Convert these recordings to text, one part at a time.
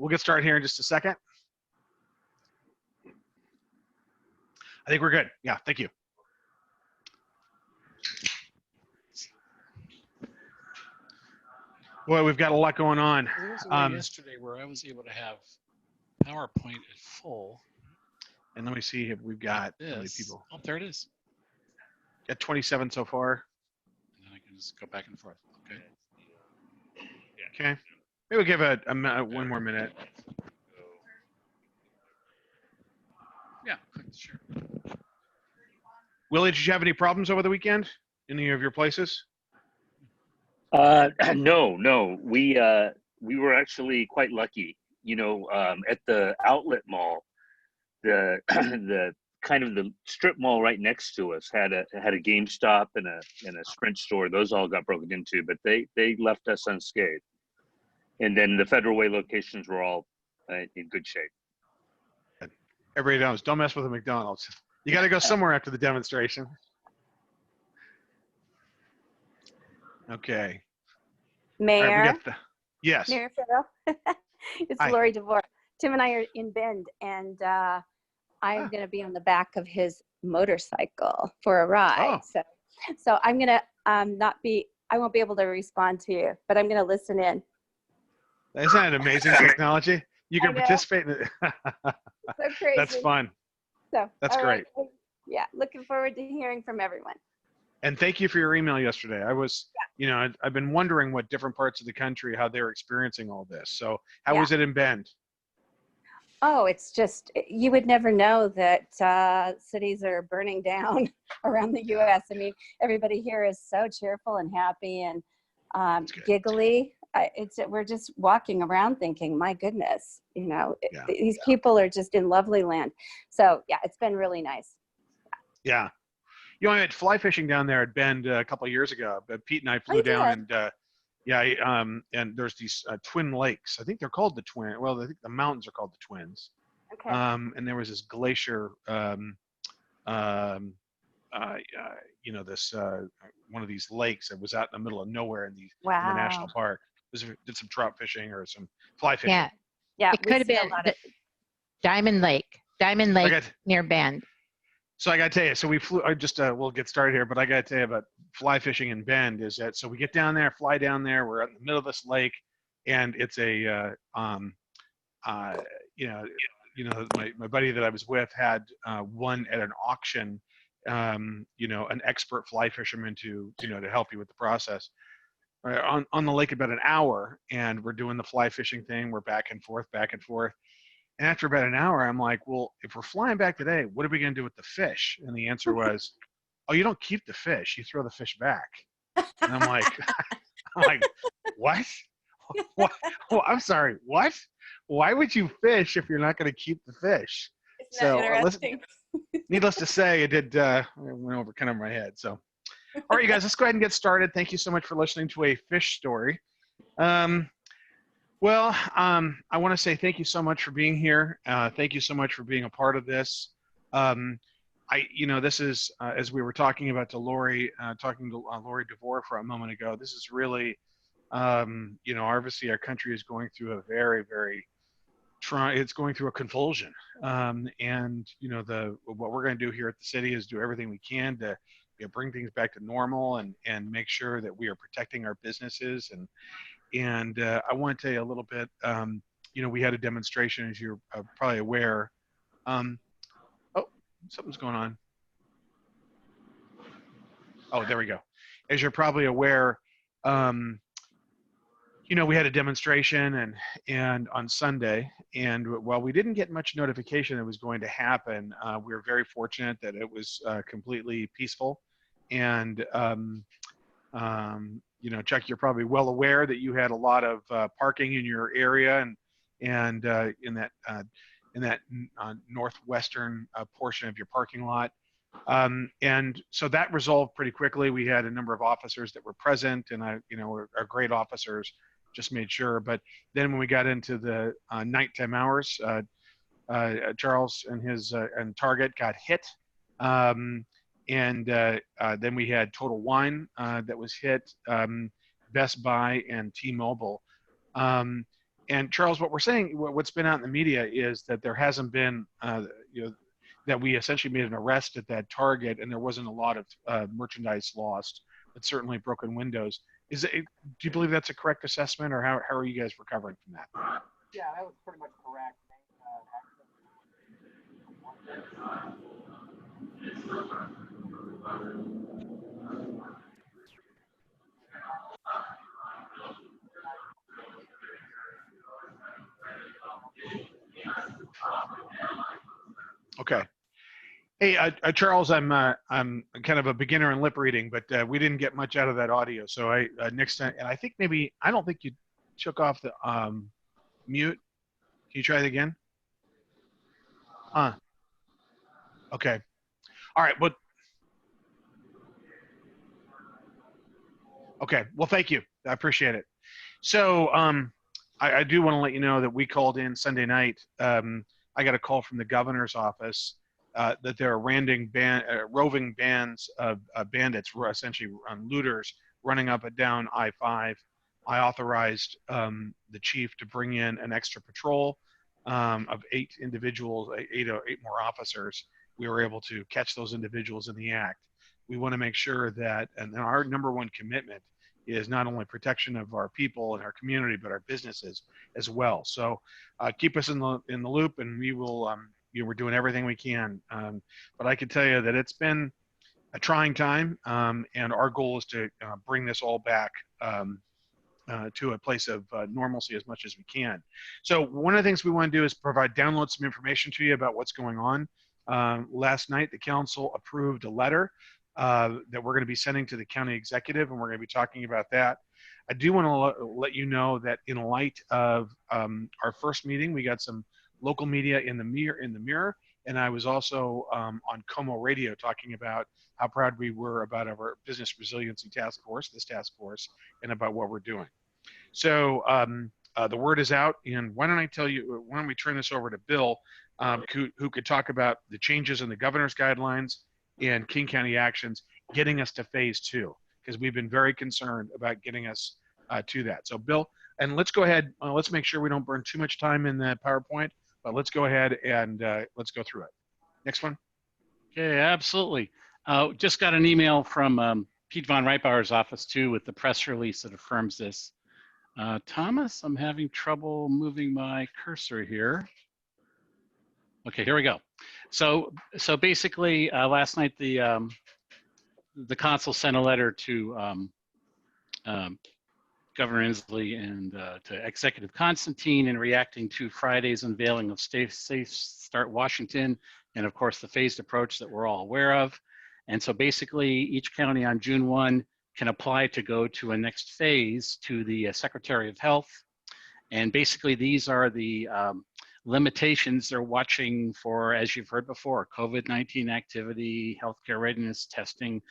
We'll get started here in just a second. I think we're good. Yeah, thank you. Boy, we've got a lot going on. There was a way yesterday where I was able to have PowerPoint at full. And let me see if we've got how many This. people. Oh, there it is. Got 27 so far. And then I can just go back and forth. Okay. Okay. Maybe we'll give it one more minute. Yeah, sure. Willie, did you have any problems over the weekend? Any of your places? No. We were actually quite lucky. You know, at the outlet mall, the the kind of the strip mall right next to us had a GameStop and a Sprint store. Those all got broken into, but they left us unscathed. And then the Federal Way locations were all in good shape. Everybody knows, don't mess with a McDonald's. You got to go somewhere after the demonstration. Okay. Mayor. All right, yes. Mayor Farrell. It's Hi. Lori DeVore. Tim and I are in Bend, and I'm going to be on the back of his motorcycle for a ride. Oh. So I'm going to I won't be able to respond to you, but I'm going to listen in. Isn't that amazing technology? You can participate in it. So crazy. That's fun. So That's great. Right. Yeah, looking forward to hearing from everyone. And thank you for your email yesterday. I was, you know, I've been wondering what different parts of the country, how they're experiencing all this. So how was it in Bend? Oh, it's just, you would never know that cities are burning down around the U.S. I mean, everybody here is so cheerful and happy and giggly. We're just walking around thinking, my goodness, you know, these people are just in lovely land. So yeah, it's been really nice. Yeah. You know, I had fly fishing down there at Bend a couple of years ago, but Pete and I flew down and and there's these twin lakes. I think they're called the Twin. Well, I think the mountains are called the Twins. Okay. And there was this glacier, you know, this one of these lakes that was out in the middle of nowhere in the national park. Did some trout fishing or some fly fishing. Yeah. It could have been Diamond Lake near Bend. So I got to tell you, so we flew, we'll get started here, but I got to tell you about fly fishing in Bend is that, so we get down there, fly down there, we're in the middle of this lake, and it's a, you know, my buddy that I was with had won at an auction, you know, an expert fly fisherman to help you with the process. On the lake about an hour, and we're doing the fly fishing thing, we're back and forth. And after about an hour, I'm like, well, if we're flying back today, what are we going to do with the fish? And the answer was, oh, you don't keep the fish. You throw the fish back. And I'm like, what? What? Well, I'm sorry, what? Why would you fish if you're not going to keep the fish? Isn't that interesting? Needless to say, it went over kind of my head. So, all right, you guys, let's go ahead and get started. Thank you so much for listening to a fish story. I want to say thank you so much for being here. Thank you so much for being a part of this. This is, as we were talking about to Lori, talking to Lori DeVore for a moment ago, this is really, obviously our country is going through a very, very it's going through a convulsion. And, you know, what we're going to do here at the city is do everything we can to bring things back to normal and make sure that we are protecting our businesses. And I want to tell you a little bit, we had a demonstration, as you're probably aware. Oh, something's going on. Oh, there we go. As you're probably aware, we had a demonstration and on Sunday, and while we didn't get much notification that it was going to happen, we were very fortunate that it was completely peaceful. And Chuck, you're probably well aware that you had a lot of parking in your area and in that northwestern portion of your parking lot. And so that resolved pretty quickly. We had a number of officers that were present, and are great officers, just made sure. But then when we got into the nighttime hours, Charles and his and Target got hit. And then we had Total Wine that was hit, Best Buy and T-Mobile. And Charles, what we're saying, what's been out in the media is that there hasn't been, that we essentially made an arrest at that Target and there wasn't a lot of merchandise lost, but certainly broken windows. Do you believe that's a correct assessment, or how are you guys recovering from that? Yeah, that was pretty much correct. Okay. Hey, Charles, I'm kind of a beginner in lip reading, but we didn't get much out of that audio. So next time, and I think maybe I don't think you took off the mute. Can you try it again? Okay. All right. But okay. Well, thank you. I appreciate it. So I do want to let you know that we called in Sunday night. I got a call from the governor's office that there are roving bands of bandits, essentially looters, running up and down I-5. I authorized the chief to bring in an extra patrol of 8 individuals, eight more officers. We were able to catch those individuals in the act. We want to make sure that, and our number one commitment is not only protection of our people and our community, but our businesses as well. So keep us in the loop, and we will. We're doing everything we can. But I can tell you that it's been a trying time, and our goal is to bring this all back to a place of normalcy as much as we can. So one of the things we want to do is download some information to you about what's going on. Last night, the council approved a letter that we're going to be sending to the county executive, and we're going to be talking about that. I do want to let you know that in light of our first meeting, we got some local media in the mirror, and I was also on Como Radio talking about how proud we were about our business resiliency task force, and about what we're doing. So the word is out, and why don't we turn this over to Bill, who could talk about the changes in the governor's guidelines and King County actions getting us to phase 2, because we've been very concerned about getting us to that. So Bill, and let's go ahead, let's make sure we don't burn too much time in the PowerPoint, but let's go ahead and let's go through it. Next one. Okay, absolutely. Just got an email from Pete von Reitbauer's office too with the press release that affirms this. Thomas, I'm having trouble moving my cursor here. Okay, here we go. So basically, last night the consul sent a letter to Governor Inslee and to Executive Constantine in reacting to Friday's unveiling of Safe Start Washington, and of course the phased approach that we're all aware of. And so basically, each county on June 1 can apply to go to a next phase to the Secretary of Health. And basically, these are the limitations they're watching for, as you've heard before: COVID-19 activity, healthcare readiness testing,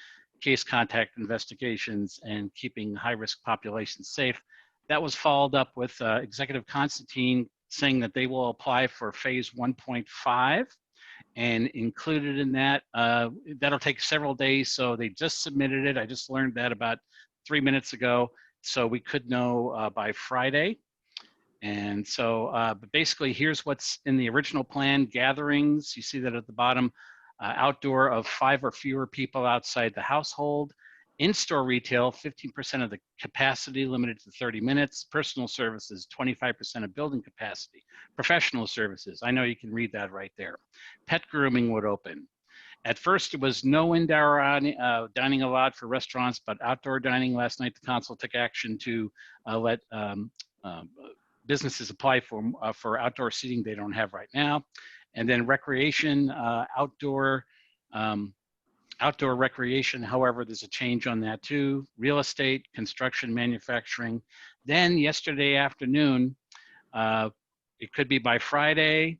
case contact investigations, and keeping high-risk populations safe. That was followed up with Executive Constantine saying that they will apply for phase 1.5, and included in that, that'll take several days, so they just submitted it. I just learned that about 3 minutes ago, so we could know by Friday. And so but basically, here's what's in the original plan. Gatherings, you see that at the bottom, outdoor of 5 or fewer people outside the household. In-store retail, 15% of the capacity, limited to 30 minutes. Personal services, 25% of building capacity. Professional services, I know you can read that right there. Pet grooming would open. At first, it was no indoor dining allowed for restaurants, but outdoor dining. Last night, the council took action to let businesses apply for outdoor seating they don't have right now. And then recreation, outdoor recreation. However, there's a change on that too. Real estate, construction, manufacturing. Then yesterday afternoon, it could be by Friday.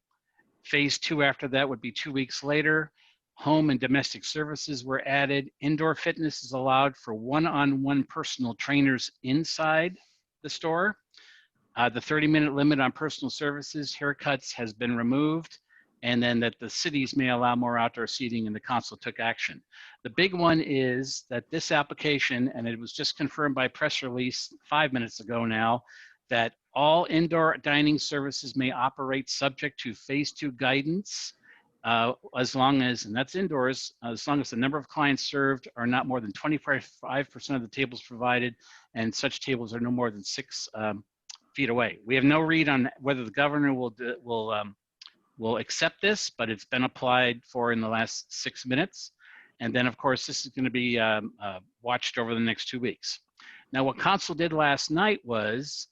Phase 2 after that would be 2 weeks later. Home and domestic services were added. Indoor fitness is allowed for one-on-one personal trainers inside the store. The 30-minute limit on personal services, haircuts has been removed, and then that the cities may allow more outdoor seating, and the council took action. The big one is that this application, and it was just confirmed by press release 5 minutes ago now, that all indoor dining services may operate subject to phase 2 guidance, as long as, and that's indoors, as long as the number of clients served are not more than 25% of the tables provided, and such tables are no more than 6 feet away. We have no read on whether the governor will accept this, but it's been applied for in the last 6 minutes. And then, of course, this is going to be watched over the next 2 weeks. Now, what council did last night was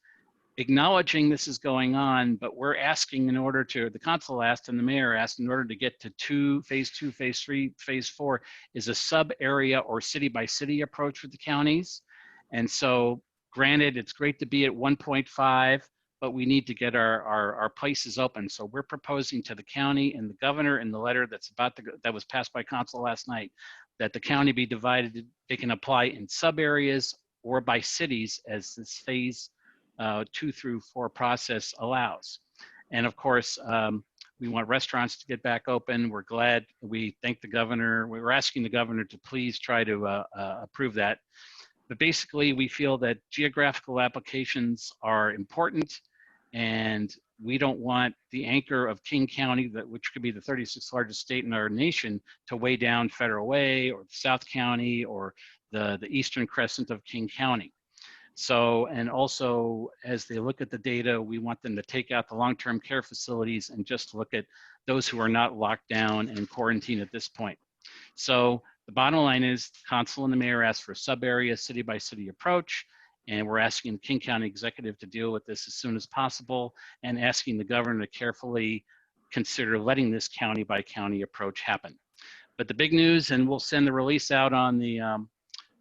acknowledging this is going on, but we're asking in order to, the council asked and the mayor asked, in order to get to phase 2, phase 3, phase 4, is a sub area or city by city approach with the counties. And so granted, it's great to be at 1.5, but we need to get our places open. So we're proposing to the county and the governor in the letter that was passed by council last night, that the county be divided. They can apply in sub areas or by cities as this phase 2 through 4 process allows. And of course, we want restaurants to get back open. We're glad, we thank the governor. We were asking the governor to please try to approve that. But basically, we feel that geographical applications are important, and we don't want the anchor of King County, which could be the 36th largest state in our nation, to weigh down Federal Way or South County or the eastern crescent of King County. So, and also as they look at the data, we want them to take out the long-term care facilities and just look at those who are not locked down and quarantined at this point. So the bottom line is council and the mayor asked for a sub-area city by city approach, and we're asking the King County executive to deal with this as soon as possible and asking the governor to carefully consider letting this county by county approach happen. But the big news, and we'll send the release out on the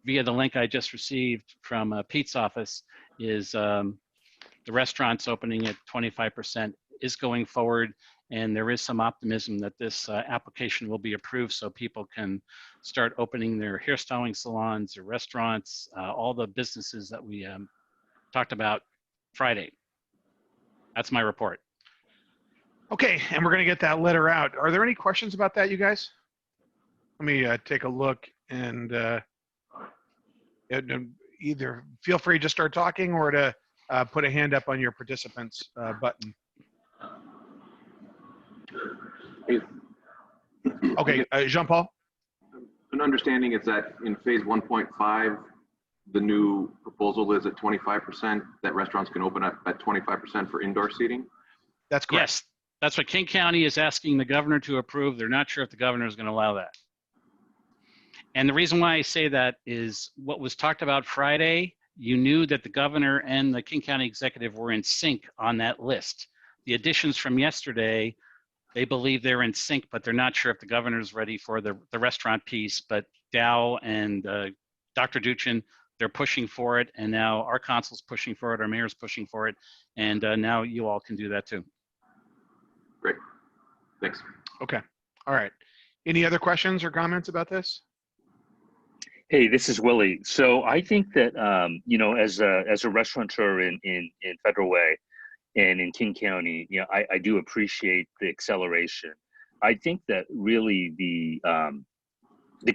via the link I just received from Pete's office, is the restaurants opening at 25% is going forward, and there is some optimism that this application will be approved so people can start opening their hairstyling salons, their restaurants, all the businesses that we talked about Friday. That's my report. Okay, and we're going to get that letter out. Are there any questions about that, you guys? Let me take a look, and either feel free to start talking or to put a hand up on your participants button. Okay, Jean-Paul? An understanding is that in phase 1.5, the new proposal is at 25%, that restaurants can open up at 25% for indoor seating? That's correct. Yes, that's what King County is asking the governor to approve. They're not sure if the governor is going to allow that. And the reason why I say that is what was talked about Friday, you knew that the governor and the King County executive were in sync on that list. The additions from yesterday, they believe they're in sync, but they're not sure if the governor's ready for the restaurant piece. But Dow and Dr. Duchin, they're pushing for it. And now our council's pushing for it, our mayor's pushing for it. And now you all can do that too. Great, thanks. Okay, all right. Any other questions or comments about this? Hey, this is Willie. So I think that you know, as a restaurateur in Federal Way and in King County, you know, I do appreciate the acceleration. I think that really the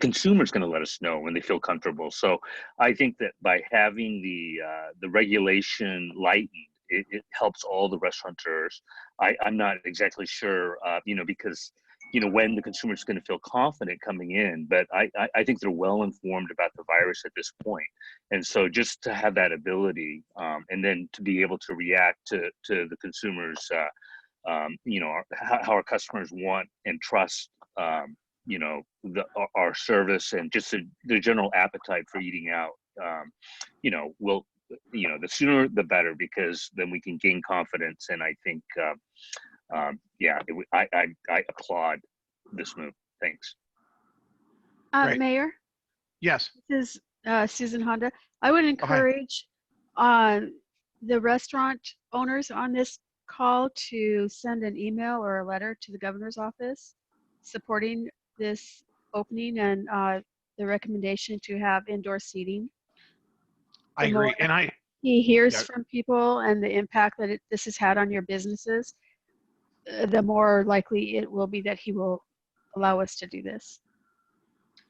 consumer is going to let us know when they feel comfortable. So I think that by having the regulation lightened, it helps all the restaurateurs. I'm not exactly sure, you know, because you know, when the consumer is going to feel confident coming in, but I think they're well informed about the virus at this point. And so just to have that ability and then to be able to react to the consumers, you know, how our customers want and trust, you know, our service and just the general appetite for eating out, you know, will, you know, the sooner the better, because then we can gain confidence. And I think, yeah, I applaud this move. Thanks. Mayor? Yes. This is Susan Honda. I would encourage the restaurant owners on this call to send an email or a letter to the governor's office supporting this opening and the recommendation to have indoor seating. I agree. And he hears from people and the impact that this has had on your businesses, the more likely it will be that he will allow us to do this.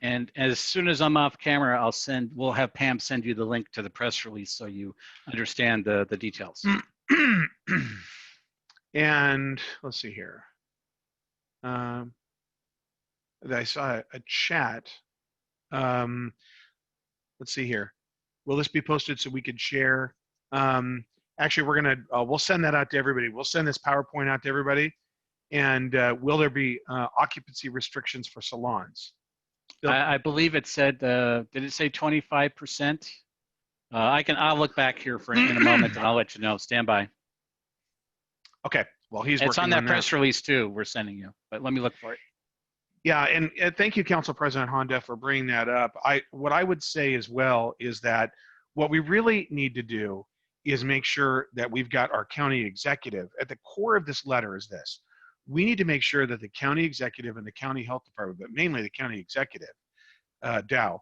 And as soon as I'm off camera, we'll have Pam send you the link to the press release so you understand the details. And let's see here. I saw a chat. Let's see here. Will this be posted so we could share? Actually, we'll send that out to everybody. We'll send this PowerPoint out to everybody. And will there be occupancy restrictions for salons? I believe it said, did it say 25%? I'll look back here in a moment and I'll let you know. Stand by. Okay. Well, it's working on that press release too. We're sending you, but let me look for it. Yeah, and thank you, Council President Honda, for bringing that up. What I would say as well is that what we really need to do is make sure that we've got our county executive. At the core of this letter is this. We need to make sure that the county executive and the county health department, but mainly the county executive, Dow,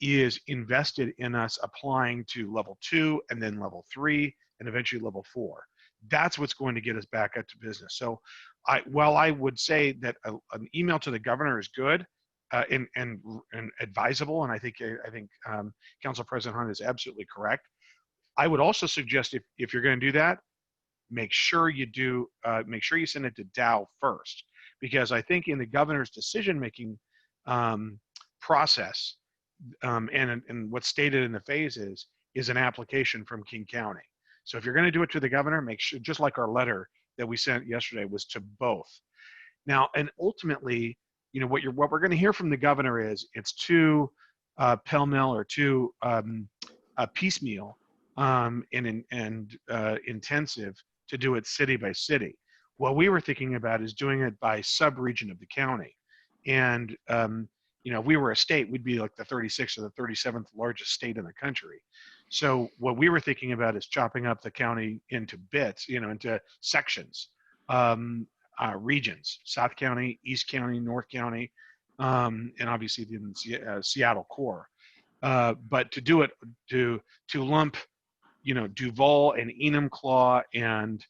is invested in us applying to level 2 and then level 3 and eventually level 4. That's what's going to get us back up to business. So while I would say that an email to the governor is good and advisable, and I think Council President Hunt is absolutely correct, I would also suggest if you're going to do that, make sure you send it to Dow first, because I think in the governor's decision-making process, and what's stated in the phases is an application from King County. So if you're going to do it to the governor, make sure, just like our letter that we sent yesterday was to both. Now, and ultimately, what we're going to hear from the governor is it's too pell-mell or too piecemeal and intensive to do it city by city. What we were thinking about is doing it by sub-region of the county. And if we were a state, we'd be like the 36th or the 37th largest state in the country. So what we were thinking about is chopping up the county into bits, into sections, regions: South County, East County, North County, and obviously the Seattle core. But to do it, to lump, Duval and Enumclaw and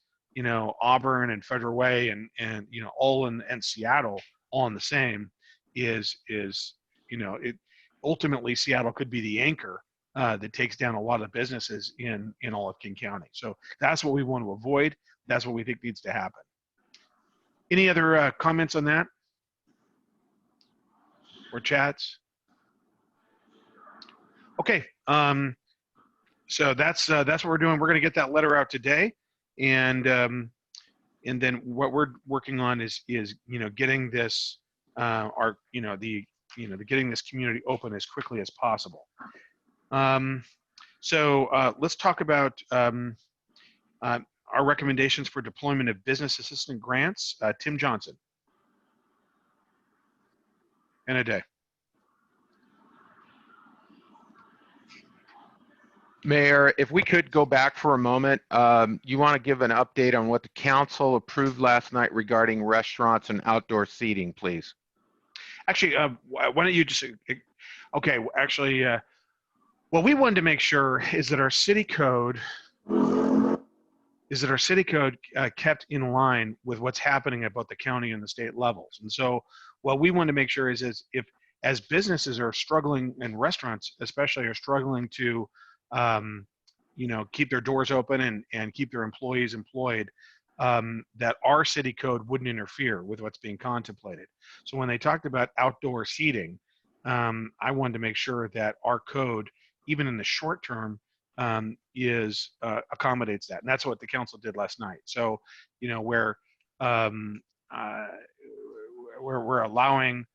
Auburn and Federal Way and all in Seattle all in the same is it ultimately Seattle could be the anchor that takes down a lot of businesses in all of King County. So that's what we want to avoid. That's what we think needs to happen. Any other comments on that or chats? Okay. So that's what we're doing. We're going to get that letter out today, and then what we're working on is getting this getting this community open as quickly as possible. So let's talk about our recommendations for deployment of business assistant grants. Tim Johnson. In a day. Mayor, if we could go back for a moment, you want to give an update on what the council approved last night regarding restaurants and outdoor seating, please? Actually, why don't you just, okay, actually, what we wanted to make sure is that our city code kept in line with what's happening at both the county and the state levels. And so what we want to make sure is if as businesses are struggling, and restaurants especially are struggling to keep their doors open and keep their employees employed, that our city code wouldn't interfere with what's being contemplated. So when they talked about outdoor seating, I wanted to make sure that our code, even in the short term, accommodates that. And that's what the council did last night. So, where we're allowing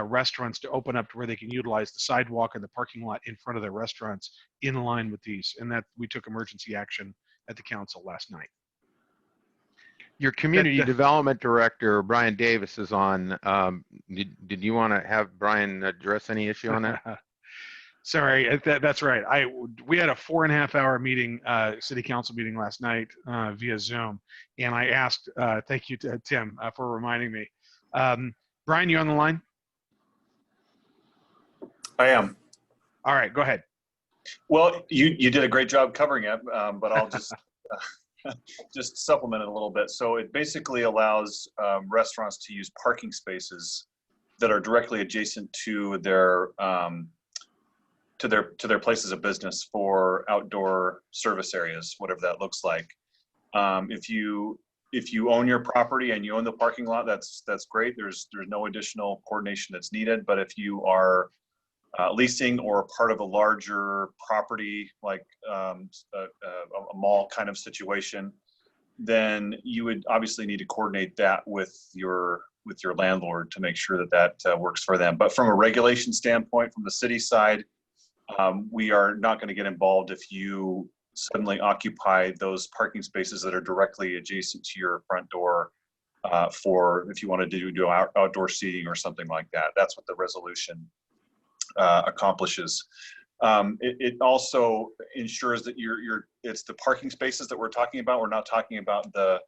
restaurants to open up to where they can utilize the sidewalk and the parking lot in front of their restaurants in line with these, and that we took emergency action at the council last night. Your community development director, Brian Davis, is on. Did you want to have Brian address any issue on that? Sorry, that's right. We had a 4.5-hour meeting, city council meeting last night via Zoom, and I asked, thank you to Tim for reminding me. Brian, you on the line? I am. All right, go ahead. Well, you did a great job covering it, but I'll just just supplement it a little bit. So it basically allows restaurants to use parking spaces that are directly adjacent to their places of business for outdoor service areas, whatever that looks like. If you own your property and you own the parking lot, that's great. There's no additional coordination that's needed. But if you are leasing or part of a larger property like a mall kind of situation, then you would obviously need to coordinate that with your landlord to make sure that works for them. But from a regulation standpoint, from the city side, we are not going to get involved if you suddenly occupy those parking spaces that are directly adjacent to your front door for if you want to do outdoor seating or something like that. That's what the resolution accomplishes. It also ensures that it's the parking spaces that we're talking about. We're not talking about the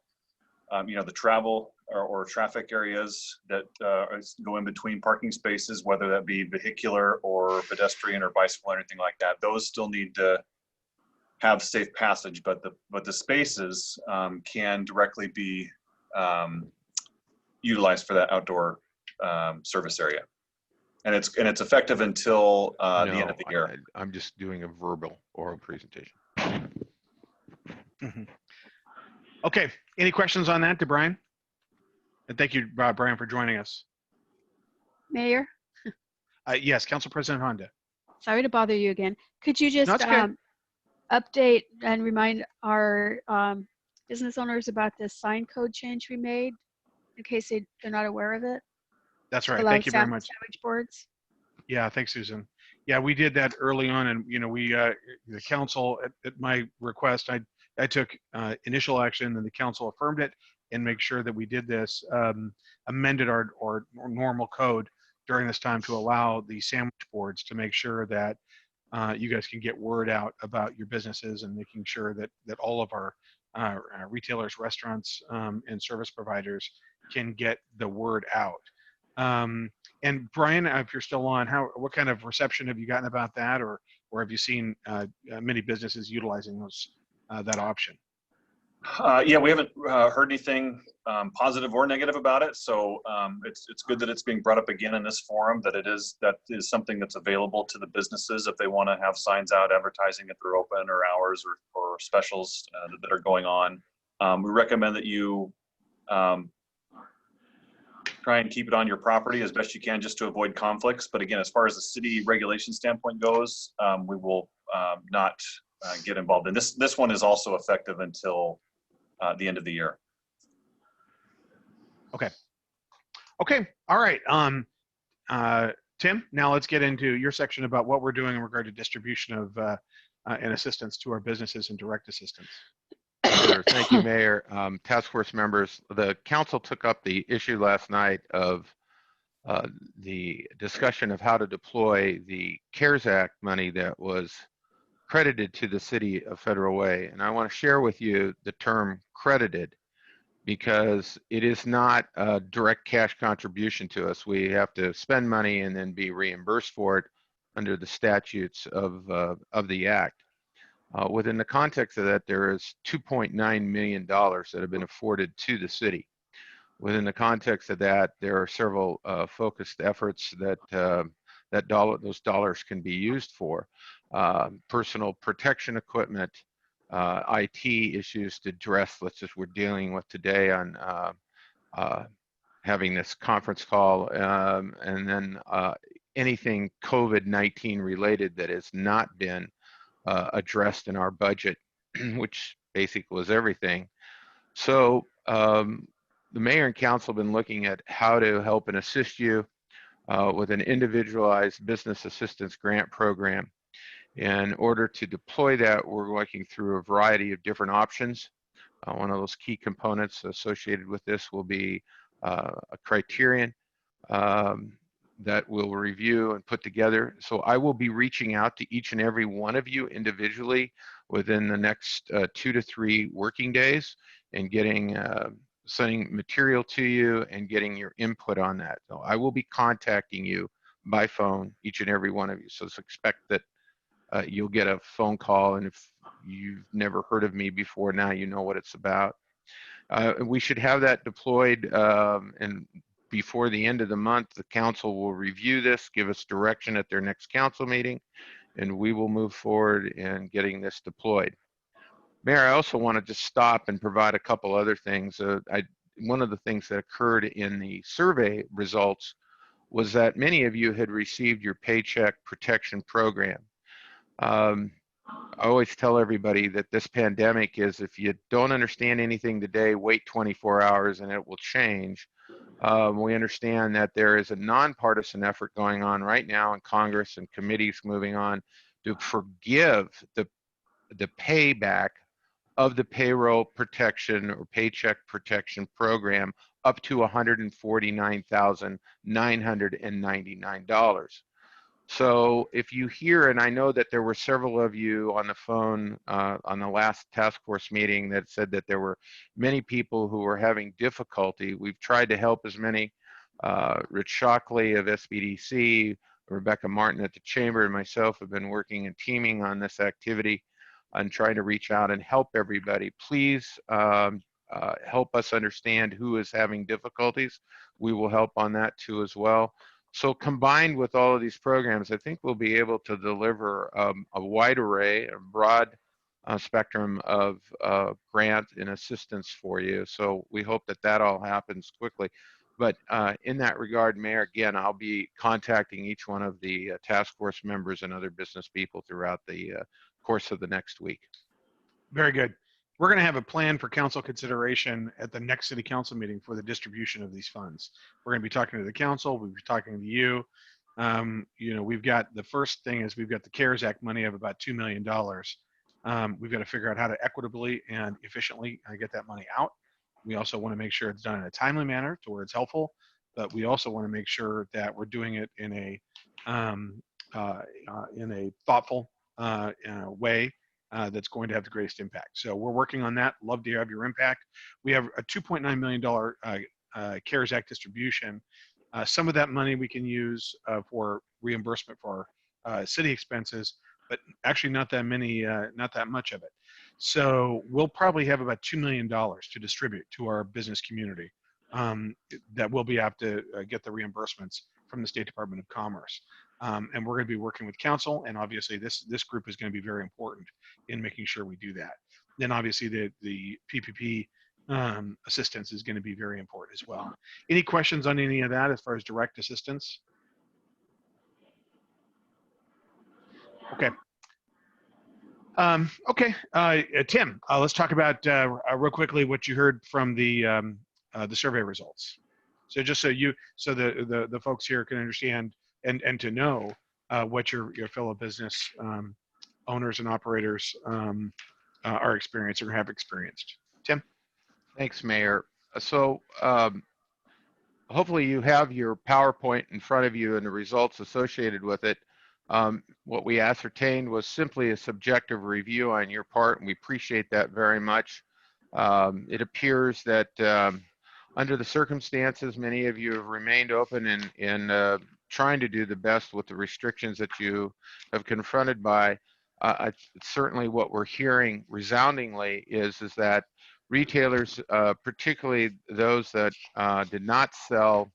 the travel or traffic areas that go in between parking spaces, whether that be vehicular or pedestrian or bicycle or anything like that. Those still need to have safe passage, but the spaces can directly be utilized for that outdoor service area. And it's effective until the end of the year. I'm just doing a verbal oral presentation. Mm-hmm. Okay. Any questions on that to Brian? And thank you, Brian, for joining us. Mayor, Yes, Council President Honda. sorry to bother you again. Could you just No, it's okay. update and remind our business owners about the sign code change we made in case they're not aware of it? That's right. Allow Thank you very much. sandwich boards. Yeah, thanks, Susan. Yeah, we did that early on, and we the council at my request, I took initial action, and the council affirmed it, and make sure that we did this, amended our normal code during this time to allow the sandwich boards to make sure that you guys can get word out about your businesses, and making sure that all of our retailers, restaurants, and service providers can get the word out. And Brian, if you're still on, what kind of reception have you gotten about that, or have you seen many businesses utilizing that option? Yeah, we haven't heard anything positive or negative about it. So it's good that it's being brought up again in this forum. That is something that's available to the businesses if they want to have signs out advertising if they're open, or hours or specials that are going on. We recommend that you try and keep it on your property as best you can, just to avoid conflicts. But again, as far as the city regulation standpoint goes, we will not get involved. And this one is also effective until the end of the year. Okay. All right. Tim, now let's get into your section about what we're doing in regard to distribution of and assistance to our businesses and direct assistance. Sure. Thank you, Mayor. Task force members, the council took up the issue last night of the discussion of how to deploy the CARES Act money that was credited to the city of Federal Way. And I want to share with you the term credited, because it is not a direct cash contribution to us. We have to spend money and then be reimbursed for it under the statutes of the Act. Within the context of that, there is $2.9 million that have been afforded to the city. Within the context of that, there are several focused efforts that those dollars can be used for. Personal protection equipment, IT issues to address, we're dealing with today on having this conference call, and then anything COVID-19 related that has not been addressed in our budget, which basically was everything. So the mayor and council have been looking at how to help and assist you with an individualized business assistance grant program. In order to deploy that, we're working through a variety of different options. One of those key components associated with this will be a criterion that we'll review and put together. So I will be reaching out to each and every one of you individually within the next 2 to 3 working days, and sending material to you and getting your input on that. So I will be contacting you by phone, each and every one of you. So expect that you'll get a phone call, and if you've never heard of me before, now you know what it's about. We should have that deployed and before the end of the month, the council will review this, give us direction at their next council meeting, and we will move forward in getting this deployed. Mayor, I also wanted to stop and provide a couple other things. One of the things that occurred in the survey results was that many of you had received your Paycheck Protection Program. I always tell everybody that this pandemic is, if you don't understand anything today, wait 24 hours and it will change. We understand that there is a nonpartisan effort going on right now in Congress and committees moving on to forgive the payback of the payroll protection or paycheck protection program up to $149,999. So if you hear, and I know that there were several of you on the phone on the last task force meeting that said that there were many people who were having difficulty. We've tried to help as many. Rich Shockley of SBDC, Rebecca Martin at the Chamber, and myself have been working and teaming on this activity and trying to reach out and help everybody. Please help us understand who is having difficulties. We will help on that too as well. So combined with all of these programs, I think we'll be able to deliver a wide array, a broad spectrum of grant and assistance for you. So we hope that that all happens quickly. But in that regard, Mayor, again, I'll be contacting each one of the task force members and other business people throughout the course of the next week. Very good. We're going to have a plan for council consideration at the next city council meeting for the distribution of these funds. We're going to be talking to the council. We'll be talking to you. You know, we've got, the first thing is we've got the CARES Act money of about $2 million. We've got to figure out how to equitably and efficiently get that money out. We also want to make sure it's done in a timely manner to where it's helpful, but we also want to make sure that we're doing it in a thoughtful way that's going to have the greatest impact. So we're working on that. Love to have your impact. We have a $2.9 million CARES Act distribution. Some of that money we can use for reimbursement for city expenses, but actually not that many, not that much of it. So we'll probably have about $2 million to distribute to our business community that we'll be able to get the reimbursements from the State Department of Commerce. And we're going to be working with council, and obviously this group is going to be very important in making sure we do that. Then obviously the PPP assistance is going to be very important as well. Any questions on any of that as far as direct assistance? Okay. Tim, let's talk about real quickly what you heard from the survey results. So just so the folks here can understand and to know what your fellow business owners and operators are experiencing or have experienced. Tim? Thanks, Mayor. So hopefully you have your PowerPoint in front of you and the results associated with it. What we ascertained was simply a subjective review on your part, and we appreciate that very much. It appears that under the circumstances, many of you have remained open in trying to do the best with the restrictions that you have confronted by. Certainly what we're hearing resoundingly is that retailers, particularly those that did not sell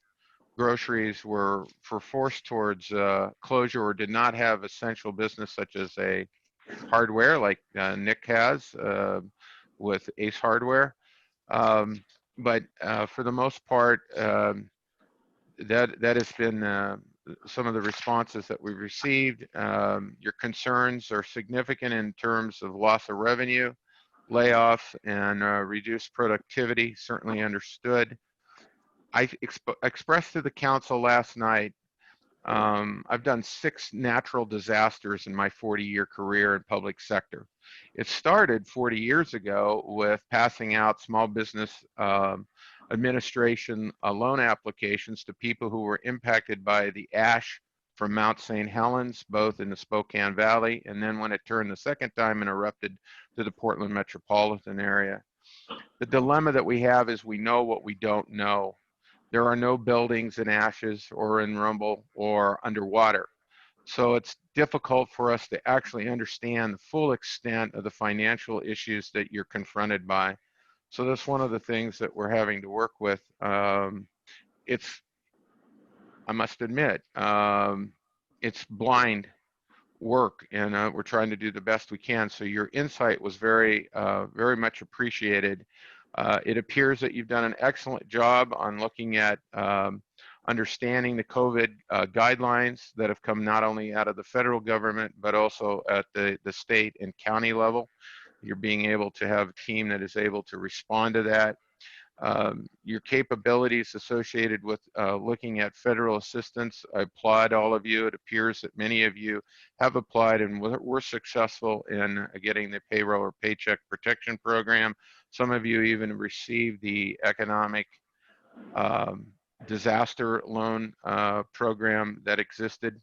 groceries, were forced towards closure or did not have essential business such as a hardware like Nick has with Ace Hardware. But for the most part, that has been some of the responses that we've received. Your concerns are significant in terms of loss of revenue, layoff, and reduced productivity, certainly understood. I expressed to the council last night, I've done 6 natural disasters in my 40-year career in public sector. It started 40 years ago with passing out small business administration loan applications to people who were impacted by the ash from Mount St. Helens, both in the Spokane Valley, and then when it turned the second time and erupted to the Portland metropolitan area. The dilemma that we have is we know what we don't know. There are no buildings in ashes or in rubble or underwater. So it's difficult for us to actually understand the full extent of the financial issues that you're confronted by. So that's one of the things that we're having to work with. It's I must admit, it's blind work, and we're trying to do the best we can. So your insight was very, very much appreciated. It appears that you've done an excellent job on looking at understanding the COVID guidelines that have come not only out of the federal government, but also at the state and county level. You're being able to have a team that is able to respond to that. Your capabilities associated with looking at federal assistance, I applaud all of you. It appears that many of you have applied and were successful in getting the payroll or paycheck protection program. Some of you even received the economic disaster loan program that existed.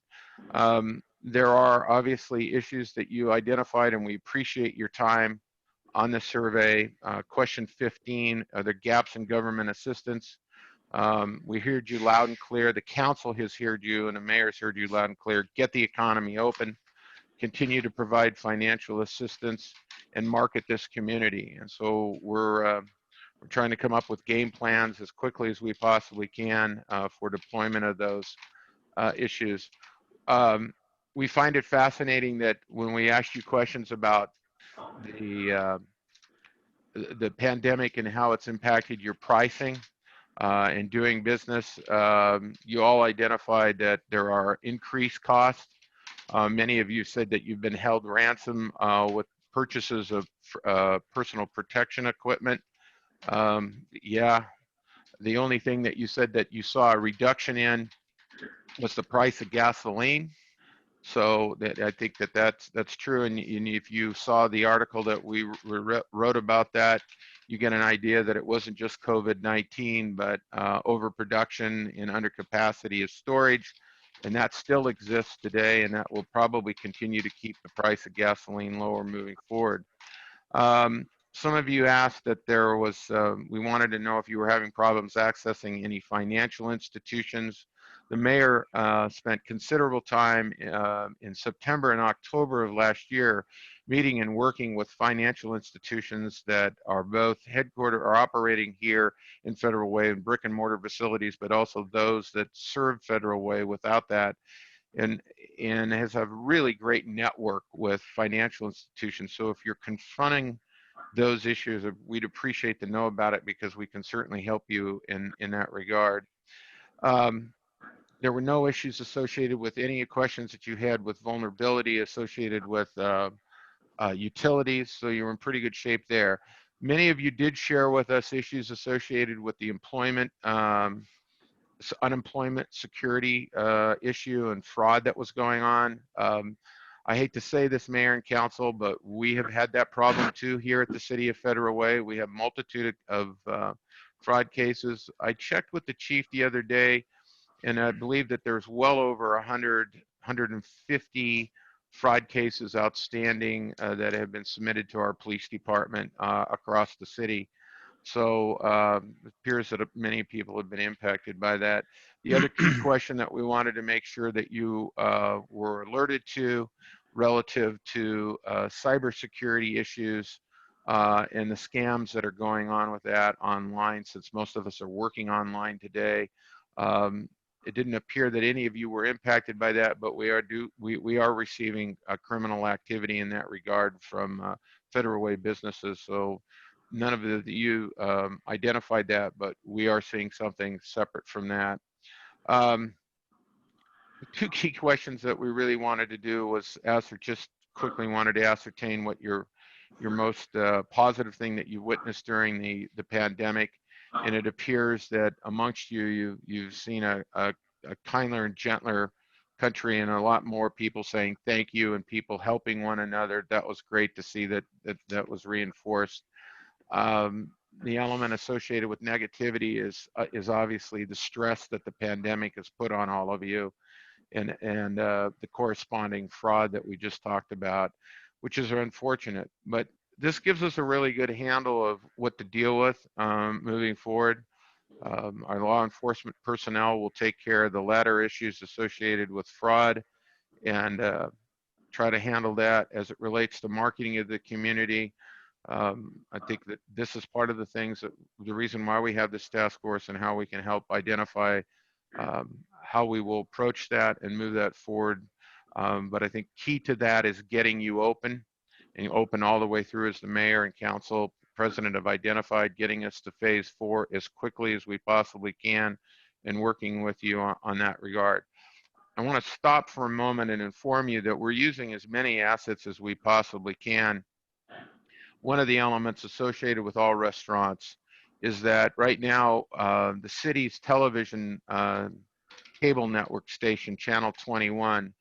There are obviously issues that you identified, and we appreciate your time on the survey. Question 15, are there gaps in government assistance? We heard you loud and clear. The council has heard you, and the mayor's heard you loud and clear. Get the economy open, continue to provide financial assistance, and market this community. And so we're trying to come up with game plans as quickly as we possibly can for deployment of those issues. We find it fascinating that when we ask you questions about the pandemic and how it's impacted your pricing and doing business, you all identified that there are increased costs. Many of you said that you've been held ransom with purchases of personal protection equipment. Yeah, the only thing that you said that you saw a reduction in was the price of gasoline. So that, I think that that's true. And if you saw the article that we wrote about that, you get an idea that it wasn't just COVID-19, but overproduction and undercapacity of storage. And that still exists today, and that will probably continue to keep the price of gasoline lower moving forward. Some of you asked that there was, we wanted to know if you were having problems accessing any financial institutions. The mayor spent considerable time in September and October of last year meeting and working with financial institutions that are both headquartered or operating here in Federal Way and brick and mortar facilities, but also those that serve Federal Way without that. And has a really great network with financial institutions. So if you're confronting those issues, we'd appreciate to know about it, because we can certainly help you in that regard. There were no issues associated with any questions that you had with vulnerability associated with utilities, so you're in pretty good shape there. Many of you did share with us issues associated with the employment, unemployment security issue and fraud that was going on. I hate to say this, Mayor and Council, but we have had that problem too here at the City of Federal Way. We have multitude of fraud cases. I checked with the chief the other day, and I believe that there's well over 150 fraud cases outstanding that have been submitted to our police department across the city. So it appears that many people have been impacted by that. The other key question that we wanted to make sure that you were alerted to relative to cybersecurity issues and the scams that are going on with that online, since most of us are working online today. It didn't appear that any of you were impacted by that, but we are receiving criminal activity in that regard from Federal Way businesses. So none of you identified that, but we are seeing something separate from that. Two key questions that we really wanted to do was just quickly wanted to ascertain what your most positive thing that you witnessed during the pandemic. And it appears that amongst you've seen a kinder and gentler country, and a lot more people saying thank you and people helping one another. That was great to see that was reinforced. The element associated with negativity is obviously the stress that the pandemic has put on all of you, and the corresponding fraud that we just talked about, which is unfortunate. But this gives us a really good handle of what to deal with moving forward. Our law enforcement personnel will take care of the latter issues associated with fraud, and try to handle that as it relates to marketing of the community. I think that this is part of the things that the reason why we have this task force and how we can help identify how we will approach that and move that forward. But I think key to that is getting you open, and open all the way through, as the mayor and council president have identified, getting us to phase 4 as quickly as we possibly can, and working with you on that regard. I want to stop for a moment and inform you that we're using as many assets as we possibly can. One of the elements associated with all restaurants is that right now, the city's television cable network station, Channel 21,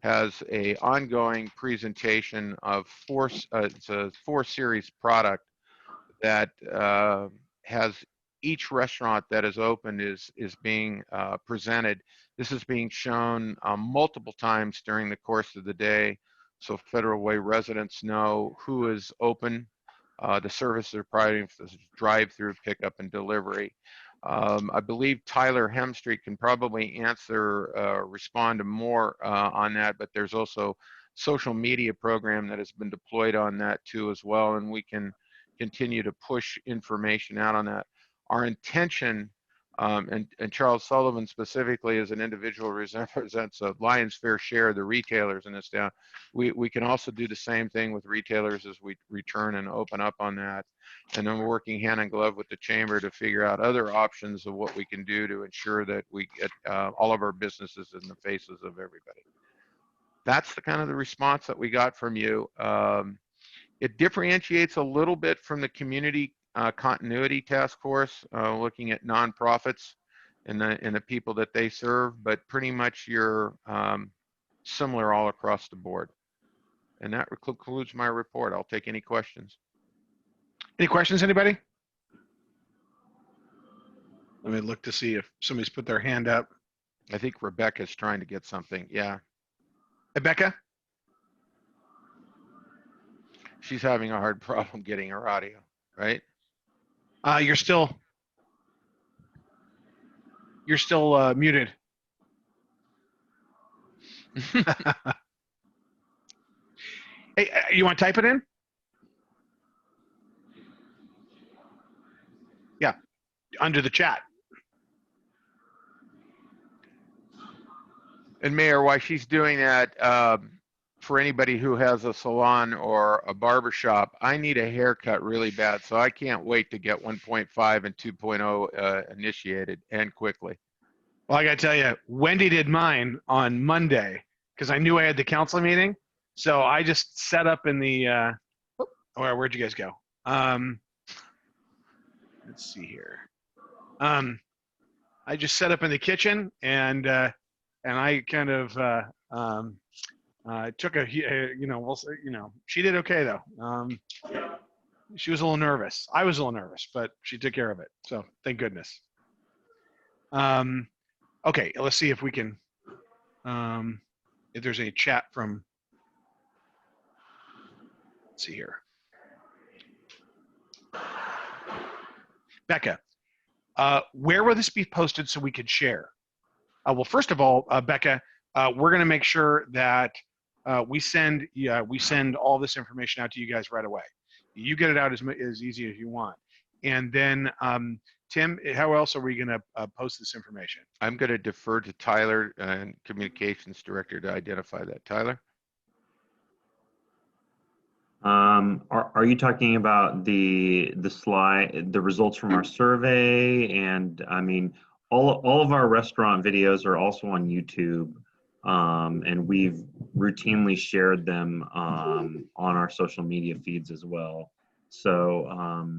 has a ongoing presentation of it's a 4-series product that has each restaurant that is opened is being presented. This is being shown multiple times during the course of the day, so Federal Way residents know who is open, the service they're providing, drive-through, pickup, and delivery. I believe Tyler Hemstreet can probably answer, respond to more on that, but there's also social media program that has been deployed on that too as well, and we can continue to push information out on that. Our intention, and Charles Sullivan specifically as an individual represents a lion's fair share of the retailers in this town. We can also do the same thing with retailers as we return and open up on that. And then we're working hand in glove with the chamber to figure out other options of what we can do to ensure that we get all of our businesses in the faces of everybody. That's the kind of the response that we got from you. It differentiates a little bit from the community continuity task force, looking at nonprofits and the people that they serve, but pretty much you're similar all across the board. And that concludes my report. I'll take any questions. Any questions, anybody? Let me look to see if somebody's put their hand up. I think Rebecca's trying to get something. Yeah. Rebecca? She's having a hard problem getting her audio, right? You're still muted. Hey, you want to type it in? Yeah, under the chat. And Mayor, while she's doing that, for anybody who has a salon or a barber shop, I need a haircut really bad, so I can't wait to get 1.5 and 2.0 initiated and quickly. Well, I got to tell you, Wendy did mine on Monday because I knew I had the council meeting. So I just set up in the, where'd you guys go? Let's see here. I just set up in the kitchen and I kind of, took a, she did okay though. She was a little nervous. I was a little nervous, but she took care of it. So thank goodness. Okay, let's see if we can, if there's any chat from, let's see here. Becca, where will this be posted so we could share? Well, first of all, Becca, we're going to make sure that we send all this information out to you guys right away. You get it out as easy as you want. And then, Tim, how else are we going to post this information? I'm going to defer to Tyler, Communications Director, to identify that. Tyler? Are you talking about the slide, the results from our survey? And I mean, all of our restaurant videos are also on YouTube, and we've routinely shared them on our social media feeds as well. So,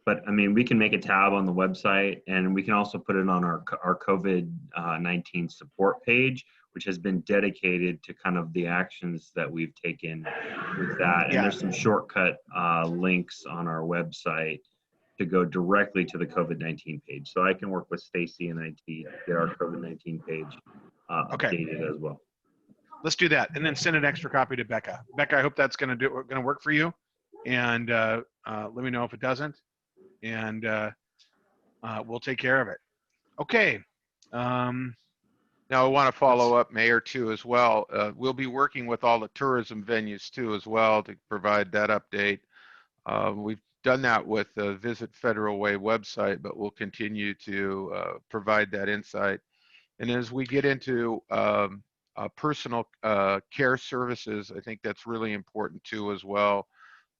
but I mean, we can make a tab on the website, and we can also put it on our COVID-19 support page, which has been dedicated to kind of the actions that we've taken with that. And there's some shortcut links on our website to go directly to the COVID-19 page. So I can work with Stacy and IT to get our COVID-19 page updated as well. Let's do that, and then send an extra copy to Becca. Becca, I hope that's going to work for you, and let me know if it doesn't, and we'll take care of it. Okay. Now I want to follow up, Mayor, too, as well. We'll be working with all the tourism venues too, as well, to provide that update. We've done that with the Visit Federal Way website, but we'll continue to provide that insight. And as we get into personal care services, I think that's really important too as well,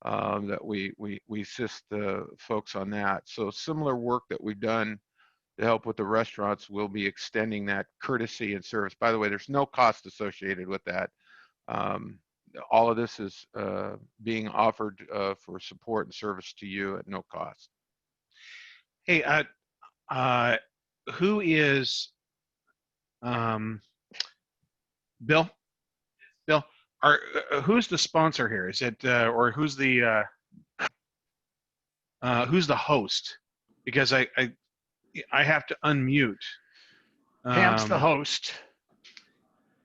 that we assist the folks on that. So similar work that we've done to help with the restaurants, we'll be extending that courtesy and service. By the way, there's no cost associated with that. All of this is being offered for support and service to you at no cost. Hey, who is Bill? Bill, who's the sponsor here? Is it or who's the host? Because I have to unmute. Pam's the host.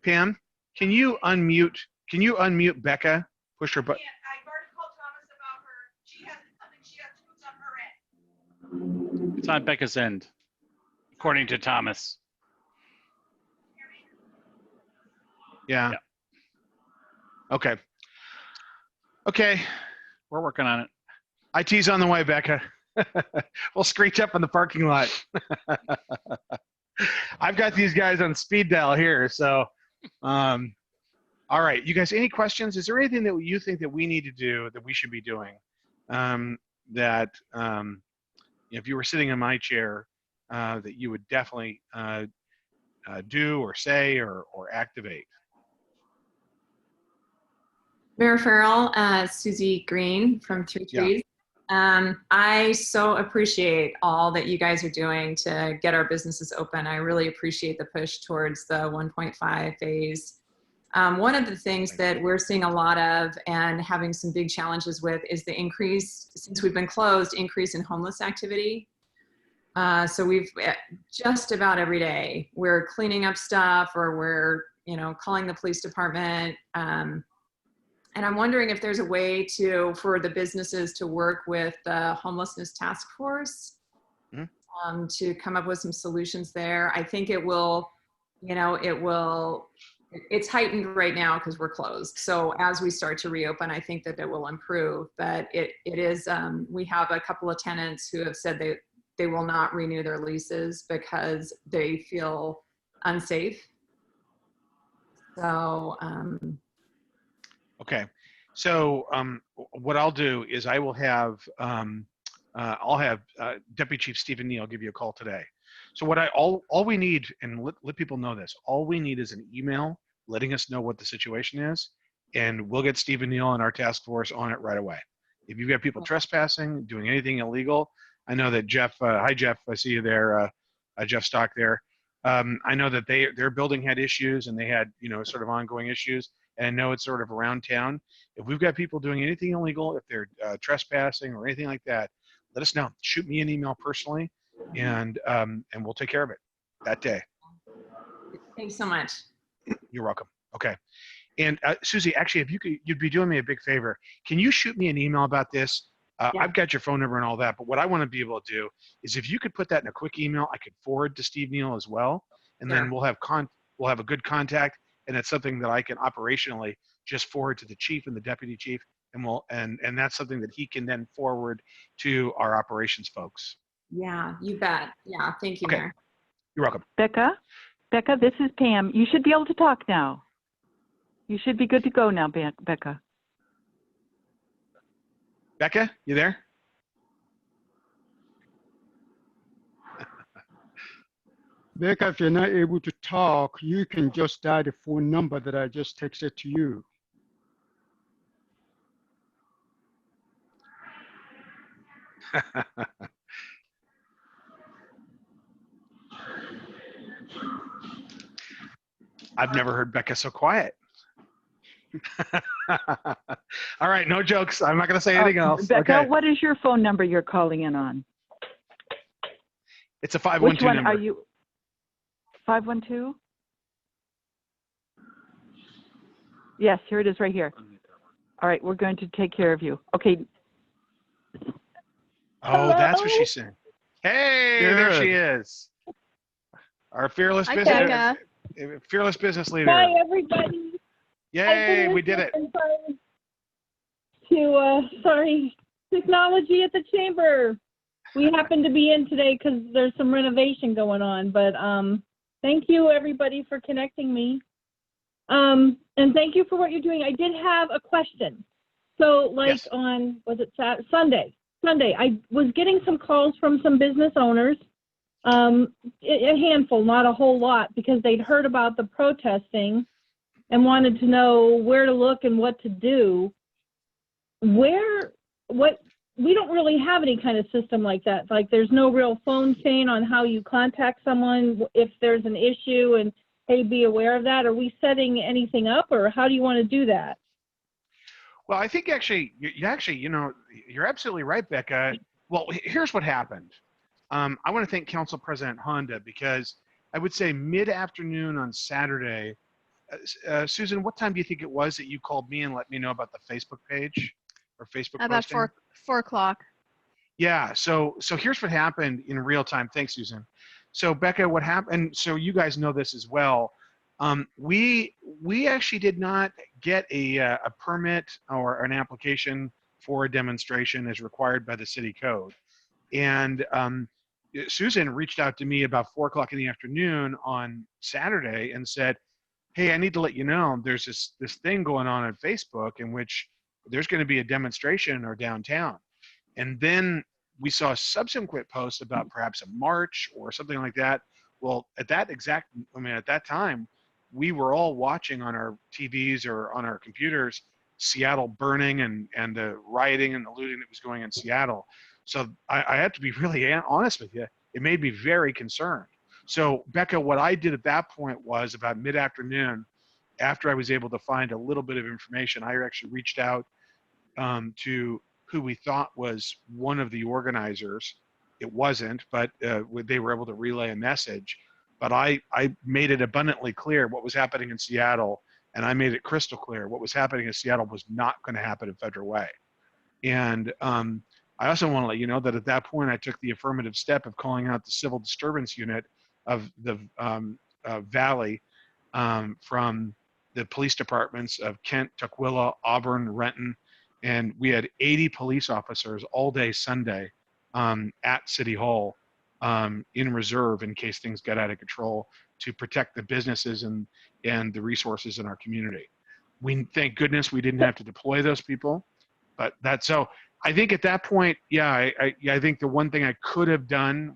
Pam, can you unmute? Can you unmute Becca? Push her button. I've already called Thomas about her. She hasn't come and she has moves on her end. It's on Becca's end, according to Thomas. Yeah. Yeah. Okay. Okay. We're working on it. IT's on the way, Becca. We'll screech up in the parking lot. I've got these guys on speed dial here, so all right, you guys, any questions? Is there anything that you think that we need to do, that we should be doing, that if you were sitting in my chair, that you would definitely do or say or activate? Mayor Farrell, Susie Green from Three Trees. I so appreciate all that you guys are doing to get our businesses open. I really appreciate the push towards the 1.5 phase. One of the things that we're seeing a lot of and having some big challenges with is the increase, since we've been closed, increase in homeless activity. So we've just about every day, we're cleaning up stuff or we're, calling the police department. And I'm wondering if there's a way for the businesses to work with the homelessness task force to come up with some solutions there. I think it will, it's heightened right now because we're closed. So as we start to reopen, I think that it will improve, but it is, we have a couple of tenants who have said they will not renew their leases because they feel unsafe. So, okay, so what I'll do is I will have I'll have Deputy Chief Stephen Neal give you a call today. So what all we need, and let people know this, all we need is an email letting us know what the situation is, and we'll get Stephen Neal and our task force on it right away. If you've got people trespassing, doing anything illegal, I know that Jeff, hi Jeff, I see you there, Jeff Stock there. I know that their building had issues and they had, sort of ongoing issues. And I know it's sort of around town. If we've got people doing anything illegal, if they're trespassing or anything like that, let us know. Shoot me an email personally, and we'll take care of it that day. Thanks so much. You're welcome. Okay. And Susie, actually, if you'd be doing me a big favor. Can you shoot me an email about this? Yeah. I've got your phone number and all that, but what I want to be able to do is if you could put that in a quick email, I could forward to Steve Neal as well, and then we'll have a good contact, and it's something that I can operationally just forward to the chief and the deputy chief, and that's something that he can then forward to our operations folks. Yeah, you bet. Yeah, thank you, Okay. Mayor. You're welcome. Becca, this is Pam. You should be able to talk now. You should be good to go now, Becca. Becca, you there? Becca, if you're not able to talk, you can just dial the phone number that I just texted to you. I've never heard Becca so quiet. All right, no jokes. I'm not going to say anything else. Becca, okay. What is your phone number you're calling in on? It's a 512 Which one number. are you? 512? Yes, here it is right here. All right, we're going to take care of you. Okay. Oh, Hello? that's what she's saying. Hey, Good. there she is. Our fearless Hi, business leader. Hi, everybody. Yay, we did it. Sorry technology at the chamber. We happen to be in today because there's some renovation going on, but thank you everybody for connecting me. And thank you for what you're doing. I did have a question. So like Yes. on, was it Sunday, I was getting some calls from some business owners, a handful, not a whole lot, because they'd heard about the protesting and wanted to know where to look and what to do. We don't really have any kind of system like that. Like there's no real phone chain on how you contact someone if there's an issue and, hey, be aware of that. Are we setting anything up, or how do you want to do that? Well, I think actually, you're absolutely right, Becca. Well, here's what happened. I want to thank Council President Honda, because I would say mid-afternoon on Saturday, Susan, what time do you think it was that you called me and let me know about the Facebook page or Facebook About posting? 4 o'clock. Yeah, so here's what happened in real time. Thanks, Susan. So Becca, what happened, so you guys know this as well, we actually did not get a permit or an application for a demonstration as required by the city code. And Susan reached out to me about 4 o'clock in the afternoon on Saturday and said, hey, I need to let you know there's this thing going on Facebook in which there's going to be a demonstration in our downtown. And then we saw subsequent posts about perhaps a march or something like that. Well, at that time, we were all watching on our TVs or on our computers, Seattle burning and the rioting and the looting that was going in Seattle. So I have to be really honest with you. It made me very concerned. So Becca, what I did at that point was about mid-afternoon, after I was able to find a little bit of information, I actually reached out to who we thought was one of the organizers. It wasn't, but they were able to relay a message. But I made it abundantly clear what was happening in Seattle, and I made it crystal clear what was happening in Seattle was not going to happen in Federal Way. And I also want to let you know that at that point, I took the affirmative step of calling out the civil disturbance unit of the Valley from the police departments of Kent, Tukwila, Auburn, Renton, and we had 80 police officers all day Sunday at City Hall in reserve in case things got out of control to protect the businesses and the resources in our community. Thank goodness we didn't have to deploy those people, but so I think at that point, yeah, I think the one thing we could have done,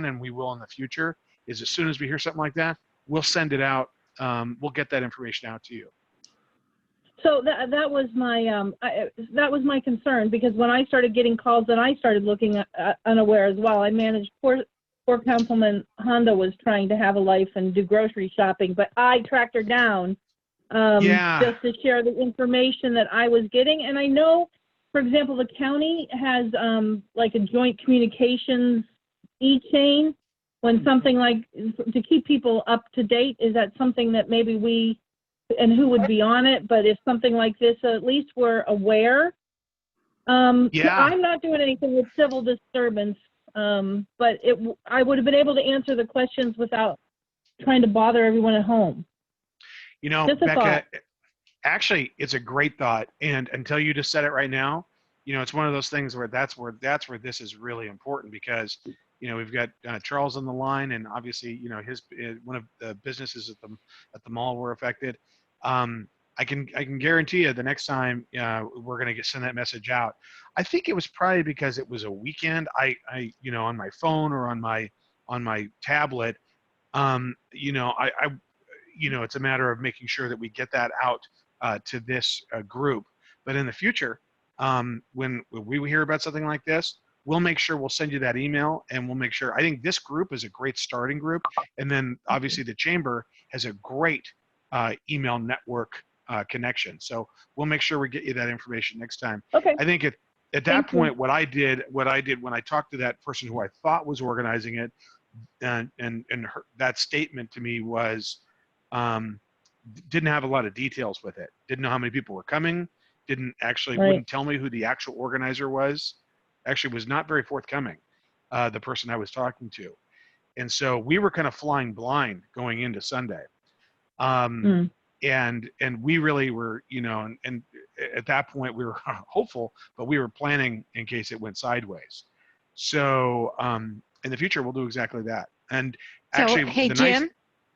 and we will in the future, is as soon as we hear something like that, we'll send it out. We'll get that information out to you. So that was my concern, because when I started getting calls and I started looking unaware as well. I managed poor Councilman Honda was trying to have a life and do grocery shopping, but I tracked her down just to share the information that I was getting. And I know, for example, the county has like a joint communications e-chain when something like, to keep people up to date. Is that something that maybe we, and who would be on it, but if something like this, at least we're aware. I'm not doing anything with civil disturbance, but I would have been able to answer the questions without trying to bother everyone at home. You know, Becca, actually, it's a great thought. And until you just said it right now, it's one of those things where that's where this is really important, because we've got Charles on the line, and obviously, his one of the businesses at the mall were affected. I can guarantee you the next time we're going to send that message out. I think it was probably because it was a weekend. I on my phone or on my tablet, it's a matter of making sure that we get that out to this group. But in the future, when we hear about something like this, we'll make sure we'll send you that email, and we'll make sure. I think this group is a great starting group, and then obviously the chamber has a great email network connection. So we'll make sure we get you that information next time. Okay. I think at that point, what I did when I talked to that person who I thought was organizing it, and that statement to me was, didn't have a lot of details with it. Didn't know how many people were coming. Wouldn't tell me who the actual organizer was. Actually was not very forthcoming, the person I was talking to. And so we were kind of flying blind going into Sunday. And we really were, and at that point we were hopeful, but we were planning in case it went sideways. So in the future, we'll do exactly that. And actually, so, hey, the Jim. nice,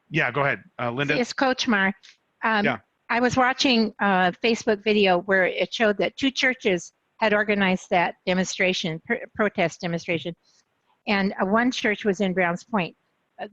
yeah, go ahead, Linda. It's Coach Mar. Yeah. I was watching a Facebook video where it showed that 2 churches had organized that demonstration, protest demonstration, and one church was in Browns Point.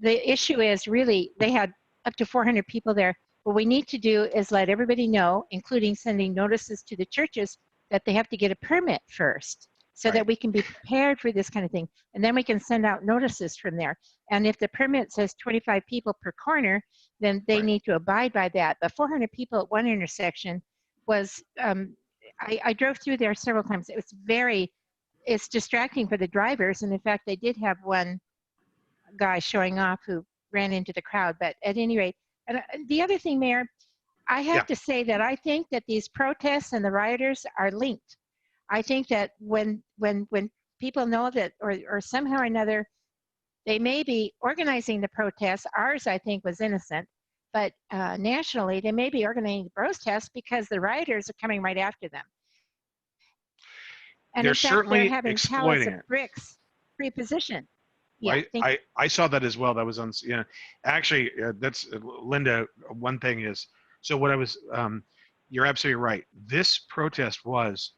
The issue is really they had up to 400 people there. What we need to do is let everybody know, including sending notices to the churches, that they have to get a permit first, so that we can be prepared for this kind of thing. And then we can send out notices from there. And if the permit says 25 people per corner, then they need to abide by that. But 400 people at one intersection was, I drove through there several times. It was it's distracting for the drivers. And in fact, they did have one guy showing off who ran into the crowd. But at any rate, and the other thing, Mayor, I have to say that I think that these protests and the rioters are linked. I think that when people know that, or somehow or another, they may be organizing the protests. Ours, I think, was innocent, but nationally, they may be organizing the protests because the rioters are coming right after them. And they're in fact, certainly they're having pallets exploiting of it. bricks pre-positioned. Yeah, Right. I saw that as well. That was on, you know, actually, that's Linda. One thing is, so what I was, you're absolutely right. This protest was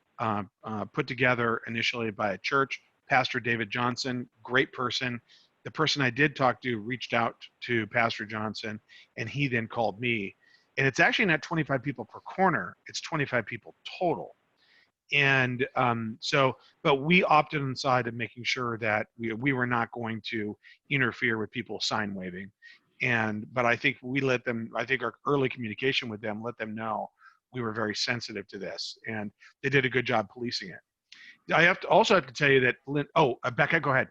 put together initially by a church, Pastor David Johnson, great person. The person I did talk to reached out to Pastor Johnson, and he then called me. And it's actually not 25 people per corner, it's 25 people total. And but we opted on the side of making sure that we were not going to interfere with people sign waving. But I think we let them, I think our early communication with them let them know we were very sensitive to this, and they did a good job policing it. I also have to tell you that, Becca, go ahead.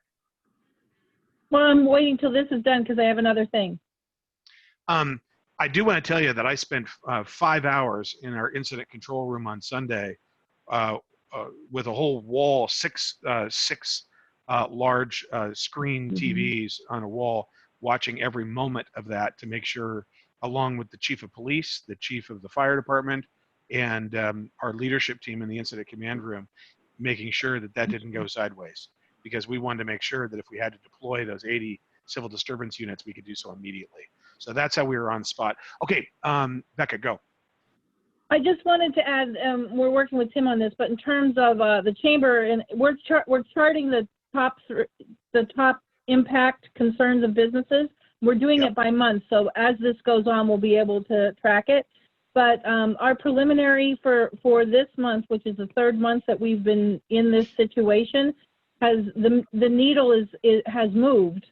Well, I'm waiting till this is done because I have another thing. I do want to tell you that I spent 5 hours in our incident control room on Sunday with a whole wall, six large screen TVs on a wall, watching every moment of that to make sure, along with the chief of police, the chief of the fire department, and our leadership team in the incident command room, making sure that that didn't go sideways, because we wanted to make sure that if we had to deploy those 80 civil disturbance units, we could do so immediately. So that's how we were on spot. Okay, Becca, go. I just wanted to add, we're working with Tim on this, but in terms of the chamber, and we're charting the top impact concerns of businesses. We're doing it by month, so as this goes on, we'll be able to track it. But our preliminary for this month, which is the 3rd month that we've been in this situation, has the needle has moved.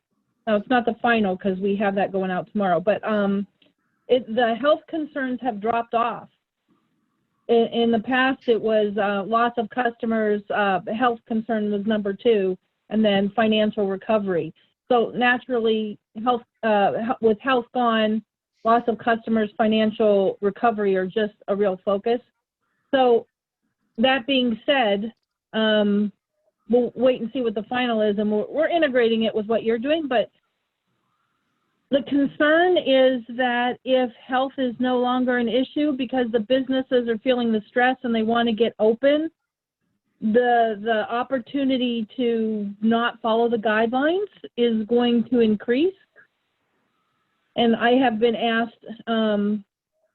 Now it's not the final because we have that going out tomorrow, but the health concerns have dropped off. In the past, it was loss of customers, health concern was number 2, and then financial recovery. So naturally, with health gone, loss of customers, financial recovery are just a real focus. So that being said, we'll wait and see what the final is, and we're integrating it with what you're doing, but the concern is that if health is no longer an issue because the businesses are feeling the stress and they want to get open, the opportunity to not follow the guidelines is going to increase. And I have been asked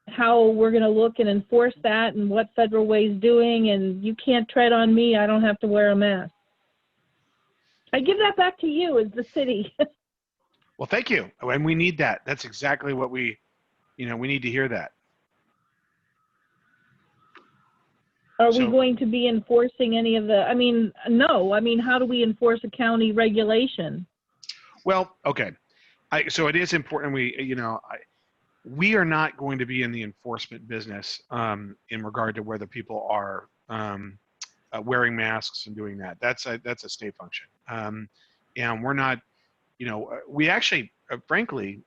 how we're going to look and enforce that and what Federal Way is doing, and you can't tread on me, I don't have to wear a mask. I give that back to you as the city. Well, thank you. And we need that. That's exactly what we need to hear that. Are we going to be enforcing any of the, no. How do we enforce a county regulation? Well, okay. So it is important we are not going to be in the enforcement business in regard to whether people are wearing masks and doing that. That's a state function. And we're not, we actually, frankly,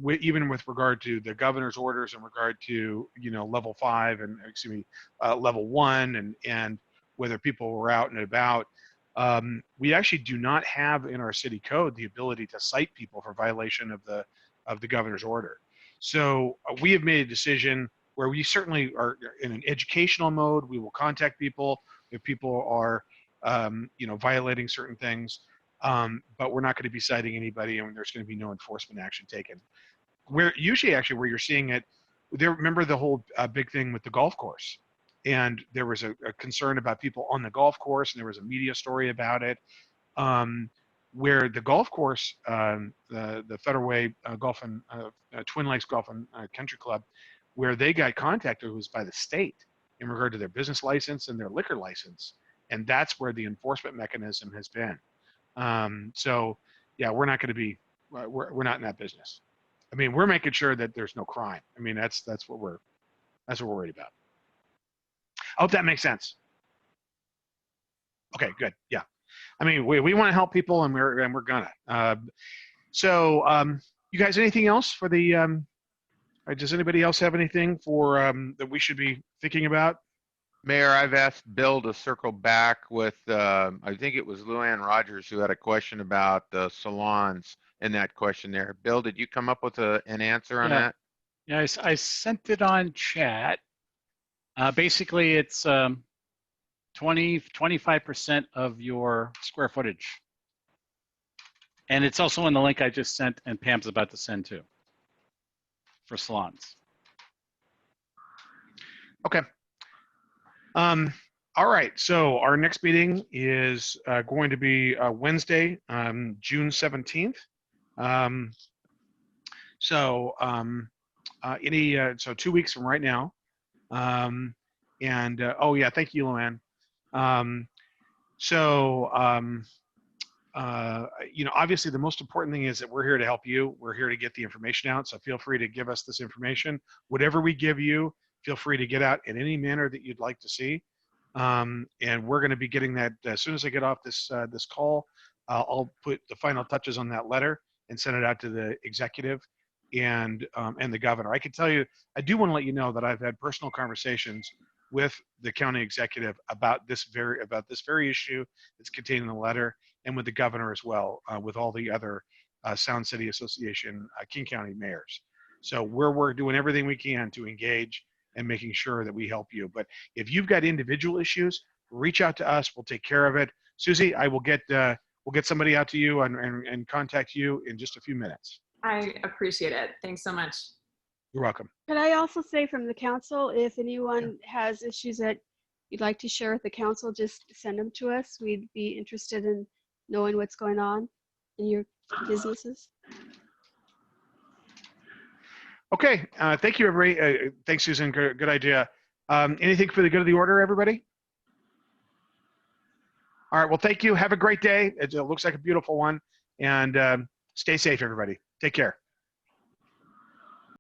even with regard to the governor's orders in regard to, level 5 and level 1 and whether people were out and about, we actually do not have in our city code the ability to cite people for violation of the governor's order. So we have made a decision where we certainly are in an educational mode. We will contact people if people are, violating certain things, but we're not going to be citing anybody, and there's going to be no enforcement action taken. Where usually, actually, where you're seeing it, remember the whole big thing with the golf course, and there was a concern about people on the golf course, and there was a media story about it, where the golf course, the Federal Way Golf and Twin Lakes Golf and Country Club, where they got contacted was by the state in regard to their business license and their liquor license, and that's where the enforcement mechanism has been. So, yeah, we're not going to be, we're not in that business. I mean, we're making sure that there's no crime. I mean, that's what we're worried about. I hope that makes sense. Okay, good. Yeah, I mean, we want to help people, and we're gonna. So, you guys, anything else for the? Does anybody else have anything for that we should be thinking about? Mayor, I've asked Bill to circle back with, I think it was Luann Rogers who had a question about the salons in that questionnaire. Bill, did you come up with an answer on that? Yeah, I sent it on chat. Basically, it's 25% of your square footage. And it's also in the link I just sent and Pam's about to send too for salons. Okay. All right, so our next meeting is going to be Wednesday, June 17th. So 2 weeks from right now. Oh yeah, thank you, Luann. Obviously the most important thing is that we're here to help you. We're here to get the information out. So feel free to give us this information. Whatever we give you, feel free to get out in any manner that you'd like to see. And we're going to be getting that as soon as I get off this call. I'll put the final touches on that letter and send it out to the executive and the governor. I can tell you, I do want to let you know that I've had personal conversations with the county executive about this very issue that's contained in the letter, and with the governor as well, with all the other Sound City Association, King County mayors. So we're doing everything we can to engage and making sure that we help you. But if you've got individual issues, reach out to us. We'll take care of it. Susie, I will get we'll get somebody out to you and contact you in just a few minutes. I appreciate it. Thanks so much. You're welcome. Could I also say from the council, if anyone has issues that you'd like to share with the council, just send them to us. We'd be interested in knowing what's going on in your businesses. Okay, thank you, everybody. Thanks, Susan. Good idea. Anything for the good of the order, everybody? All right, well, thank you. Have a great day. It looks like a beautiful one. And stay safe, everybody. Take care.